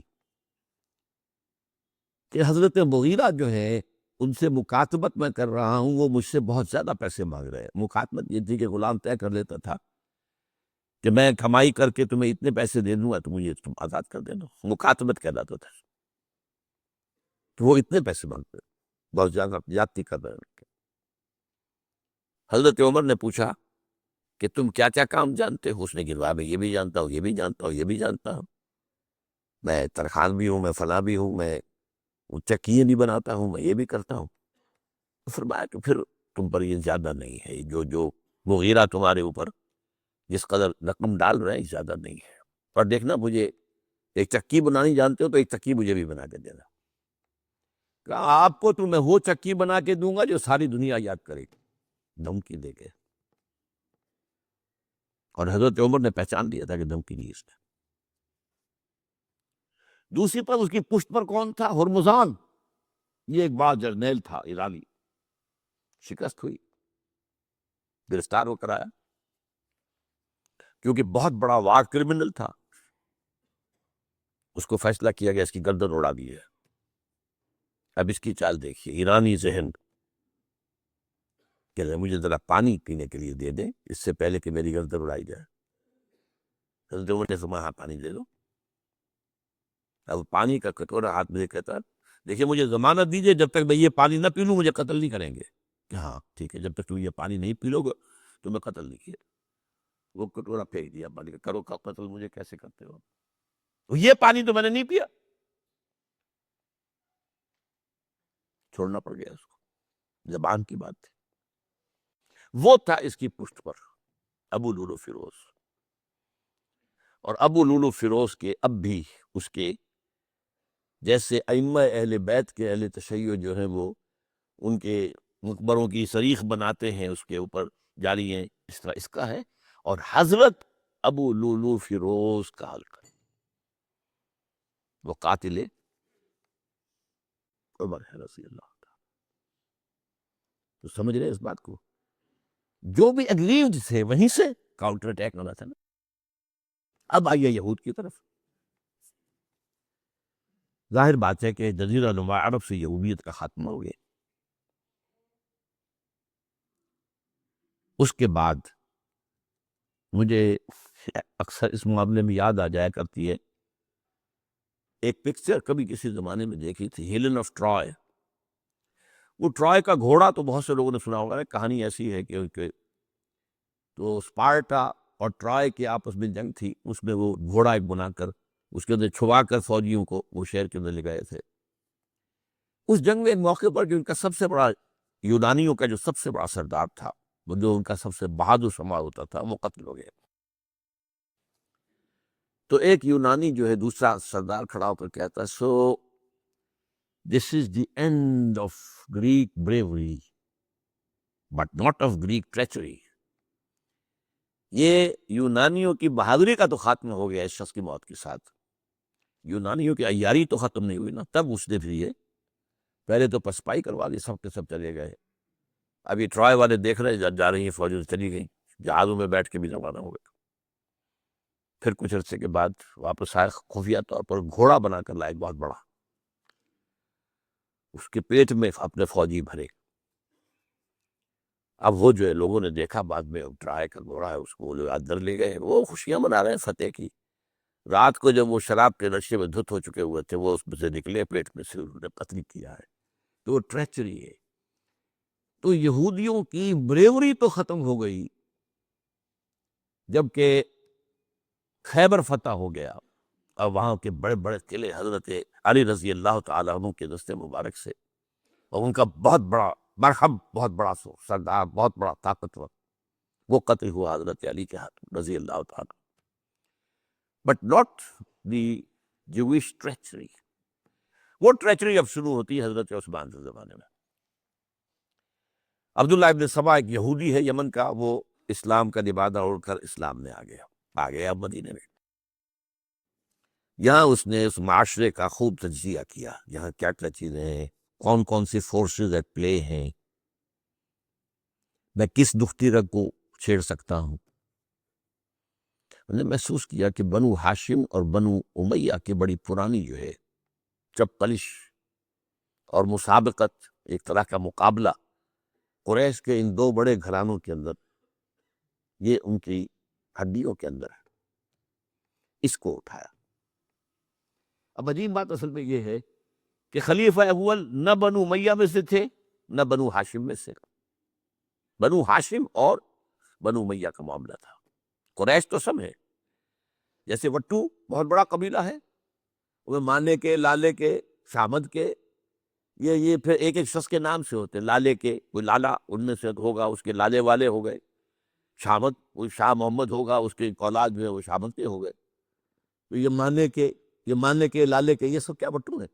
کہ حضرت مغیرہ جو ہے ان سے مکاتبت میں کر رہا ہوں، وہ مجھ سے بہت زیادہ پیسے مانگ رہے ہیں۔ مکاتبت یہ تھی کہ غلام طے کر لیتا تھا کہ میں کمائی کر کے تمہیں اتنے پیسے دے دوں گا تو مجھے تم آزاد کر دینا، مکاتبت کہلاتا تھا۔ تو وہ اتنے پیسے مانگتے ہیں، بہت زیادہ زیادتی کر رہے ہیں۔ حضرت عمر نے پوچھا کہ تم کیا کیا کام جانتے ہو؟ اس نے گنوایا، میں یہ بھی جانتا ہوں، یہ بھی جانتا ہوں، یہ بھی جانتا ہوں، میں ترخان بھی ہوں، میں فلاں بھی ہوں، میں چکیے بھی بناتا ہوں، میں یہ بھی کرتا ہوں۔ فرمایا کہ پھر تم پر یہ زیادہ نہیں ہے، جو مغیرہ تمہارے اوپر جس قدر رقم ڈال رہے ہیں زیادہ نہیں ہے، پر دیکھنا مجھے ایک چکی بنانی جانتے ہو تو ایک چکی مجھے بھی بنا کے دینا۔ کہا آپ کو تو میں وہ چکی بنا کے دوں گا جو ساری دنیا یاد کرے گی، دھمکی دے کے۔ اور حضرت عمر نے پہچان لیا تھا کہ دھمکی نہیں اس نے۔ دوسری پر اس کی پشت پر کون تھا؟ ہرمزان، یہ ایک بڑا جرنیل تھا ایرانی، شکست ہوئی، گرفتار ہو کر آیا، کیونکہ بہت بڑا وار کرمنل تھا۔ اس کو فیصلہ کیا گیا اس کی گردن اڑا دی ہے۔ اب اس کی چال دیکھیے، ایرانی ذہن کہ مجھے ذرا پانی پینے کے لیے دے دیں اس سے پہلے کہ میری گردن اڑائی جائے۔ حضرت عمر نے فرمایا ہاں پانی دے دو۔ اب پانی کا کٹورا ہاتھ میں کہتا دیکھیے مجھے ضمانت دیجیے جب تک میں یہ پانی نہ پی لوں مجھے قتل نہیں کریں گے۔ کہ ہاں ٹھیک ہے، جب تک تم یہ پانی نہیں پی لو گے تو میں قتل نہیں کیا۔ وہ کٹورا پھینک دیا پانی کا، کرو کا قتل مجھے کیسے کرتے ہو؟ یہ پانی تو میں نے نہیں پیا۔ چھوڑنا پڑ گیا اس کو، زبان کی بات تھی۔ وہ تھا اس کی پشت پر ابو لولو فیروز، اور ابو لولو فیروز کے اب بھی اس کے جیسے ائمہ اہل بیت کے اہل تشیع جو ہیں وہ ان کے مقبروں کی صریح بناتے ہیں، اس کے اوپر جاری ہیں، اس طرح اس کا ہے۔ اور حضرت ابو لولو فیروز کا حلقہ وہ قاتل عمر ہے رضی اللہ عنہ۔ تو سمجھ رہے اس بات کو؟ جو بھی اگلیوڈ تھے وہیں سے کاؤنٹر اٹیک ہونا تھا نا۔ اب آئیے یہود کی طرف۔ ظاہر بات ہے کہ جزیرہ نما عرب سے یہودیت کا خاتمہ ہو گیا۔ اس کے بعد مجھے اکثر اس معاملے میں یاد آ جایا کرتی ہے ایک پکچر کبھی کسی زمانے میں دیکھی تھی، ہیلن آف ٹرائے۔ وہ ٹرائے کا گھوڑا تو بہت سے لوگوں نے سنا ہوگا، کہانی ایسی ہے کہ تو اسپارٹا اور ٹرائے کی آپس میں جنگ تھی، اس میں وہ گھوڑا ایک بنا کر اس کے اندر چھپا کر فوجیوں کو وہ شہر کے اندر لے گئے تھے۔ اس جنگ میں ایک موقع پر جو ان کا سب سے بڑا یونانیوں کا جو سب سے بڑا سردار تھا، وہ جو ان کا سب سے بہادر شمار ہوتا تھا، وہ قتل ہو گیا۔ تو ایک یونانی جو ہے دوسرا سردار کھڑا ہو کر کہتا ہے so this is the end of Greek bravery but not of Greek treachery. یہ یونانیوں کی بہادری کا تو خاتمہ ہو گیا اس شخص کی موت کے ساتھ، یونانیوں کی عیاری تو ختم نہیں ہوئی نا۔ تب اس نے بھی یہ پہلے تو پسپائی کروا دی، سب کے سب چلے گئے۔ ابھی ٹرائے والے دیکھ رہے جا رہی ہیں فوجیں چلی گئیں، جہازوں میں بیٹھ کے بھی روانہ ہو گئے۔ پھر کچھ عرصے کے بعد واپس آئے، خفیہ طور پر گھوڑا بنا کر لائے بہت بڑا، اس کے پیٹ میں اپنے فوجی بھرے۔ اب وہ جو ہے لوگوں نے دیکھا بعد میں ٹرائے کا گھوڑا ہے، اس کو وہ اندر لے گئے، وہ خوشیاں منا رہے ہیں فتح کی۔ رات کو جب وہ شراب کے نشے میں دھت ہو چکے ہوئے تھے، وہ اس میں سے نکلے، پیٹ میں سے انہوں نے قتل کیا ہے۔ تو وہ ٹریچری ہے۔ تو یہودیوں کی بریوری تو ختم ہو گئی جبکہ خیبر فتح ہو گیا، اور وہاں کے بڑے بڑے قلعے حضرت علی رضی اللہ تعالیٰ عنہ کے دست مبارک سے، اور ان کا بہت بڑا مرحب بہت بڑا سردار، بہت بڑا طاقتور، وہ قتل ہوا حضرت علی کے ہاتھ رضی اللہ تعالیٰ. بٹ ناٹ دی جوش ٹریچری. وہ ٹریچری اب شروع ہوتی ہے حضرت عثمان کے زمانے میں. عبداللہ ابن سبا ایک یہودی ہے یمن کا، وہ اسلام کا لبادہ اوڑھ کر اسلام میں آ گیا مدینے میں. یہاں اس نے اس معاشرے کا خوب تجزیہ کیا، یہاں کیا کیا چیزیں ہیں، کون کون سی فورسز ایٹ پلے ہیں، میں کس دختری رگ کو چھیڑ سکتا ہوں. میں نے محسوس کیا کہ بنو ہاشم اور بنو امیہ کی بڑی پرانی جو ہے چپقلش اور مسابقت، ایک طرح کا مقابلہ قریش کے ان دو بڑے گھرانوں کے اندر، یہ ان کی ہڈیوں کے اندر ہے، اس کو اٹھایا. اب عجیب بات اصل میں یہ ہے کہ خلیفہ اول نہ بنو امیہ میں سے تھے نہ بنو ہاشم میں سے. بنو ہاشم اور بنو امیہ کا معاملہ تھا. قریش تو سب ہے، جیسے وٹو بہت بڑا قبیلہ ہے، وہ مانے کے، لالے کے، شامد کے، یہ پھر ایک ایک شخص کے نام سے ہوتے. لالے کے کوئی لالا ان میں سے ہوگا، اس کے لالے والے ہو گئے. شامد کوئی شاہ محمد ہوگا، اس کے اولاد جو ہے وہ شامد کے ہو گئے. تو یہ مانے کے لالے کے، یہ سب کیا وٹو ہے.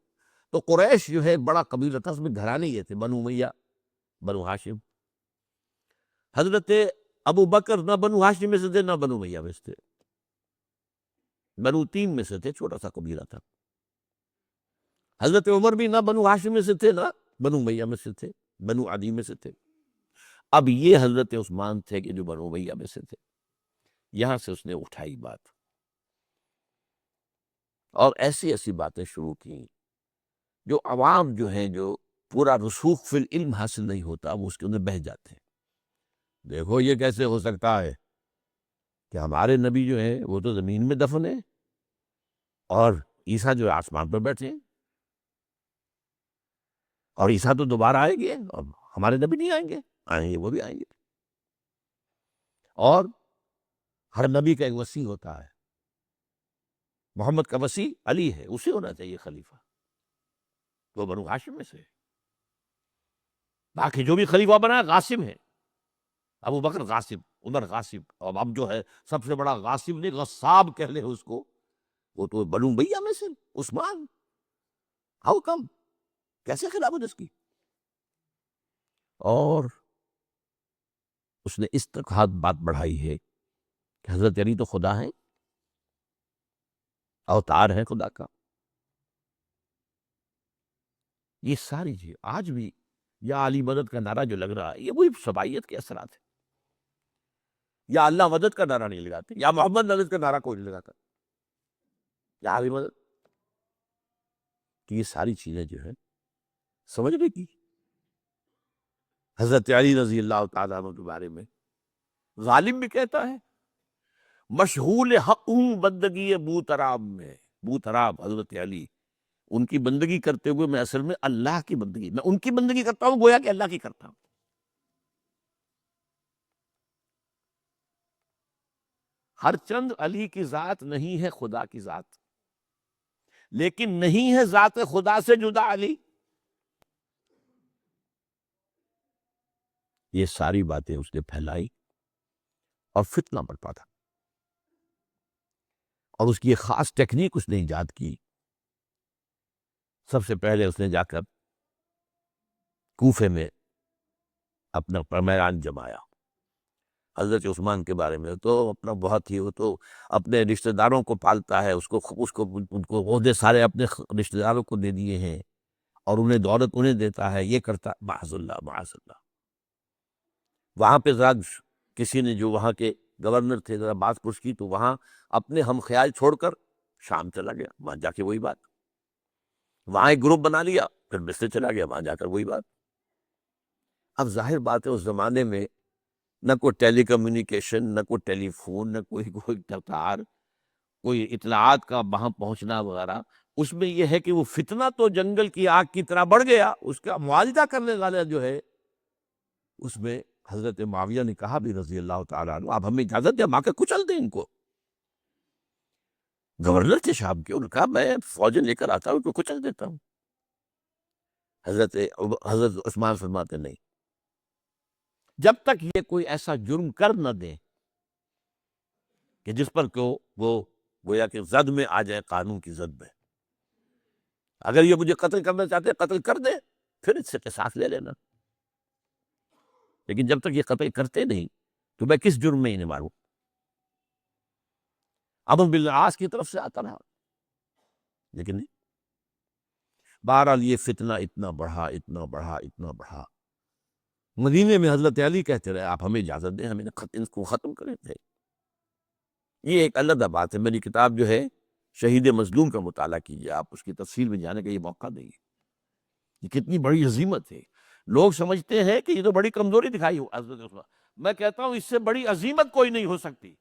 تو قریش جو ہے بڑا قبیلہ تھا، اس میں گھرانے یہ تھے بنو امیہ، بنو ہاشم. حضرت ابو بکر نہ بنو ہاشم میں سے تھے نہ بنو امیہ میں سے تھے، بنو تیم میں سے تھے، چھوٹا سا قبیلہ تھا. حضرت عمر بھی نہ بنو ہاشم میں سے تھے نہ بنو امیہ میں سے تھے، بنو عدی میں سے تھے. اب یہ حضرت عثمان تھے کہ جو بنو امیہ میں سے تھے. یہاں سے اس نے اٹھائی بات اور ایسی ایسی باتیں شروع کی جو عوام جو ہیں، جو پورا رسوخ فی العلم حاصل نہیں ہوتا، وہ اس کے اندر بہہ جاتے ہیں. دیکھو یہ کیسے ہو سکتا ہے کہ ہمارے نبی جو ہیں وہ تو زمین میں دفن ہیں اور عیسیٰ جو ہے آسمان پر بیٹھے ہیں، اور عیسیٰ تو دوبارہ آئیں گے اور ہمارے نبی نہیں آئیں گے. آئیں گے، وہ بھی آئیں گے. اور ہر نبی کا ایک وصی ہوتا ہے، محمد کا وصی علی ہے، اسے ہونا چاہیے خلیفہ، وہ بنو ہاشم میں سے ہے. باقی جو بھی خلیفہ بنا غاسب ہے، ابو بکر غاسب، عمر غاسب، اور اب جو ہے سب سے بڑا غاسب نہیں غصاب کہہ لیں اس کو، وہ تو بنو امیہ میں سے عثمان. ہاؤ کم، کیسے خلافت اس کی. اور اس نے اس تک بات بڑھائی ہے کہ حضرت علی تو خدا ہیں، اوتار ہے خدا کا. یہ ساری چیز آج بھی یا علی مدد کا نعرہ جو لگ رہا ہے، یہ وہی صبائیت کے اثرات ہیں. یا اللہ مدد کا نعرہ نہیں لگاتے، یا محمد مدد کا نعرہ کوئی نہیں لگاتا، یا علی مدد. تو یہ ساری چیزیں جو ہے سمجھنے کی. حضرت علی رضی اللہ تعالیٰ عنہ کے بارے میں غالب بھی کہتا ہے مشغول حق ہوں بندگی بوتراب میں. بوتراب حضرت علی، ان کی بندگی کرتے ہوئے میں اصل میں اللہ کی بندگی، میں ان کی بندگی کرتا ہوں گویا کہ اللہ کی کرتا ہوں. ہر چند علی کی ذات نہیں ہے خدا کی ذات، لیکن نہیں ہے ذات خدا سے جدا علی. یہ ساری باتیں اس نے پھیلائی اور فتنہ برپا تھا. اور اس کی ایک خاص ٹیکنیک اس نے ایجاد کی. سب سے پہلے اس نے جا کر کوفے میں اپنا پرمیران جمایا. حضرت عثمان کے بارے میں تو اپنا بہت ہی، وہ تو اپنے رشتہ داروں کو پالتا ہے، ان کو عہدے سارے اپنے رشتہ داروں کو دے دیے ہیں، اور انہیں دولت انہیں دیتا ہے، یہ کرتا. معاذ اللہ معاذ اللہ. وہاں پہ ذرا کسی نے جو وہاں کے گورنر تھے ذرا بات پوچھ کی تو وہاں اپنے ہم خیال چھوڑ کر شام چلا گیا، وہاں جا کے وہی بات. وہاں ایک گروپ بنا لیا، پھر مصر چلا گیا، وہاں جا کر وہی بات. اب ظاہر بات ہے اس زمانے میں نہ کوئی ٹیلی کمیونیکیشن، نہ کوئی ٹیلی فون، نہ کوئی تار، کوئی اطلاعات کا وہاں پہنچنا وغیرہ. اس میں یہ ہے کہ وہ فتنہ تو جنگل کی آگ کی طرح بڑھ گیا. اس کا معالجہ کرنے والا جو ہے، اس میں حضرت معاویہ نے کہا بھی رضی اللہ تعالیٰ عنہ، آپ ہمیں اجازت دیں ہم آ کے کچل دیں ان کو. گورنر تھے شام کے، انہوں نے کہا میں فوجیں لے کر آتا ہوں ان کو کچل دیتا ہوں. حضرت عثمان فرماتے نہیں، جب تک یہ کوئی ایسا جرم کر نہ دے کہ جس پر کو وہ گویا کہ زد میں آ جائے، قانون کی زد میں. اگر یہ مجھے قتل کرنا چاہتے ہیں قتل کر دے، پھر اس سے قصاص لے لینا. لیکن جب تک یہ قتل کرتے نہیں تو میں کس جرم میں انہیں ماروں؟ عمرو بن العاص کی طرف سے آتا رہا، لیکن نہیں. بہرحال یہ فتنہ اتنا بڑھا اتنا بڑھا اتنا بڑھا، مدینے میں حضرت علی کہتے رہے آپ ہمیں اجازت دیں، ہمیں ان کو ختم کریں تھے. یہ ایک علیحدہ بات ہے. میری کتاب جو ہے شہید مظلوم کا مطالعہ کیجیے، آپ اس کی تفصیل میں جانے کا یہ موقع دیں گے. یہ کتنی بڑی عظیمت ہے. لوگ سمجھتے ہیں کہ یہ تو بڑی کمزوری دکھائی ہو حضرت عثمان. میں کہتا ہوں اس سے بڑی عظیمت کوئی نہیں ہو سکتی.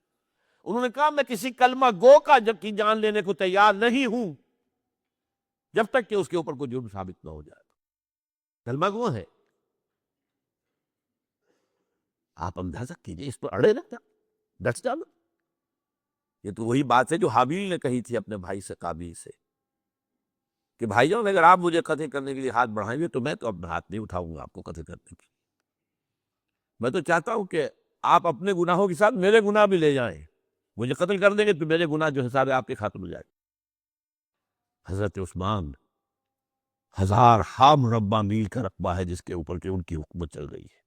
انہوں نے کہا میں کسی کلمہ گو کا کی جان لینے کو تیار نہیں ہوں جب تک کہ اس کے اوپر کوئی جرم ثابت نہ ہو جائے. کلمہ گو ہے. آپ اندازہ کیجئے، اس پر اڑے رہتا، ڈٹ ڈالو. یہ تو وہی بات ہے جو حابیل نے کہی تھی اپنے بھائی سے قابیل سے کہ بھائی جان اگر آپ مجھے قتل کرنے کے لیے ہاتھ بڑھائیں گے تو میں تو اپنا ہاتھ نہیں اٹھاؤں گا آپ کو قتل کرنے کے. میں تو چاہتا ہوں کہ آپ اپنے گناہوں کے ساتھ میرے گناہ بھی لے جائیں. مجھے قتل کر دیں گے تو میرے گناہ جو حساب ہے آپ کے خاتم ہو جائے گا. حضرت عثمان 1000 مربع میل کا رقبہ ہے جس کے اوپر کہ ان کی حکومت چل رہی ہے،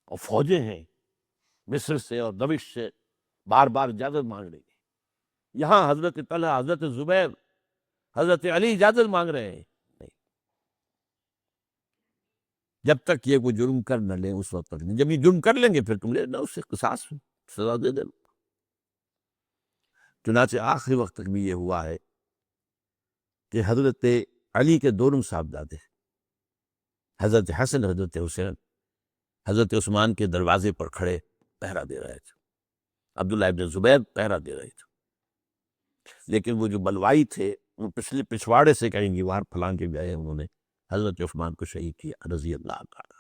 اور فوجیں ہیں مصر سے اور دمشق سے بار بار اجازت مانگ رہی ہیں. یہاں حضرت طلحہ، حضرت زبیر، حضرت علی اجازت مانگ رہے ہیں. نہیں، جب تک یہ کوئی جرم کر نہ لیں اس وقت تک نہیں. جب یہ جرم کر لیں گے پھر تم لے لینا، اس سے قصاص سزا دے دینا. چنانچہ آخری وقت تک بھی یہ ہوا ہے کہ حضرت علی کے دونوں صاحبزادے حضرت حسن، حضرت حسین، حضرت عثمان کے دروازے پر کھڑے پہرا دے رہے تھے. عبداللہ ابن زبیر پہرا دے رہے تھے. لیکن وہ جو بلوائی تھے وہ پچھلے پچھواڑے سے کہیں گی وار پھلان کے گئے، انہوں نے حضرت عثمان کو شہید کیا رضی اللہ عنہ.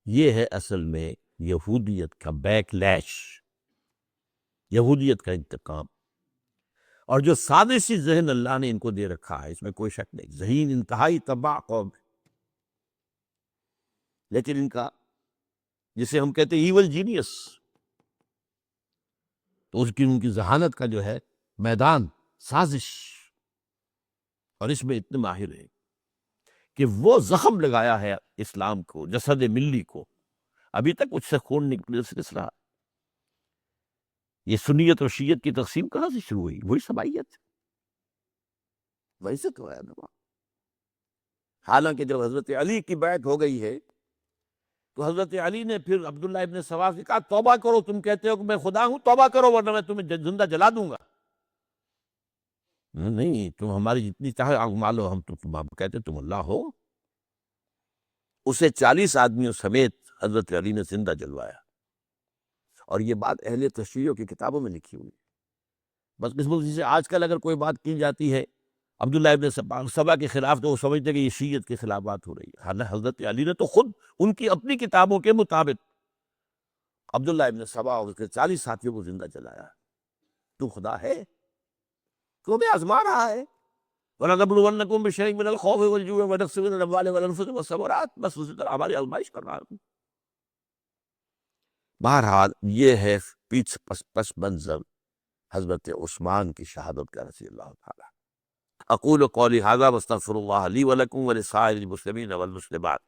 یہ ہے اصل میں یہودیت کا بیک لیش، یہودیت کا انتقام. اور جو سازشی ذہن اللہ نے ان کو دے رکھا ہے اس میں کوئی شک نہیں. ذہین انتہائی تباہ قوم ہے، لیکن ان کا جسے ہم کہتے ہیں ایول جینیس، تو اس کی ان کی ذہانت کا جو ہے میدان سازش، اور اس میں اتنے ماہر ہیں کہ وہ زخم لگایا ہے اسلام کو، جسد ملی کو. ابھی تک اس سے خون نکل رہا. یہ سنیت اور شیعت کی تقسیم کہاں سے شروع ہوئی؟ وہی سبائیت، ویسے تو ہے. حالانکہ جب حضرت علی کی بیعت ہو گئی ہے تو حضرت علی نے پھر عبداللہ ابن سبا سے کہا توبہ کرو، تم کہتے ہو کہ میں خدا ہوں، توبہ کرو ورنہ میں تمہیں زندہ جلا دوں گا. نہیں، تم ہماری جتنی چاہے آنکھ مالو، ہم کہتے تم اللہ ہو. اسے 40 آدمیوں سمیت حضرت علی نے زندہ جلوایا. اور یہ بات اہل تشیع کی کتابوں میں لکھی ہوئی. بس قسمتی سے آج کل اگر کوئی بات کی جاتی ہے عبداللہ ابن سبا کے خلاف تو وہ سمجھتے کہ یہ شیعت کے خلاف بات ہو رہی ہے. حالانکہ حضرت علی نے تو خود ان کی اپنی کتابوں کے مطابق عبداللہ ابن سبا اور اس کے 40 ساتھیوں کو زندہ جلایا. تو خدا ہے، تو ہمیں آزما رہا ہے. وَلَنَبْلُوَنَّكُمْ بِشَيْءٍ مِّنَ الْخَوْفِ وَالْجُوعِ وَنَقْصٍ مِّنَ الْأَمْوَالِ وَالْأَنفُسِ وَالثَّمَرَاتِ. بس اسی طرح ہماری آزمائش کر رہا ہے. بہرحال یہ ہے پس منظر حضرت عثمان کی شہادت کا رضی اللہ تعالی. اقول قولی ھذا واستغفر اللہ لی ولکم ولسائر المسلمین والمسلمات.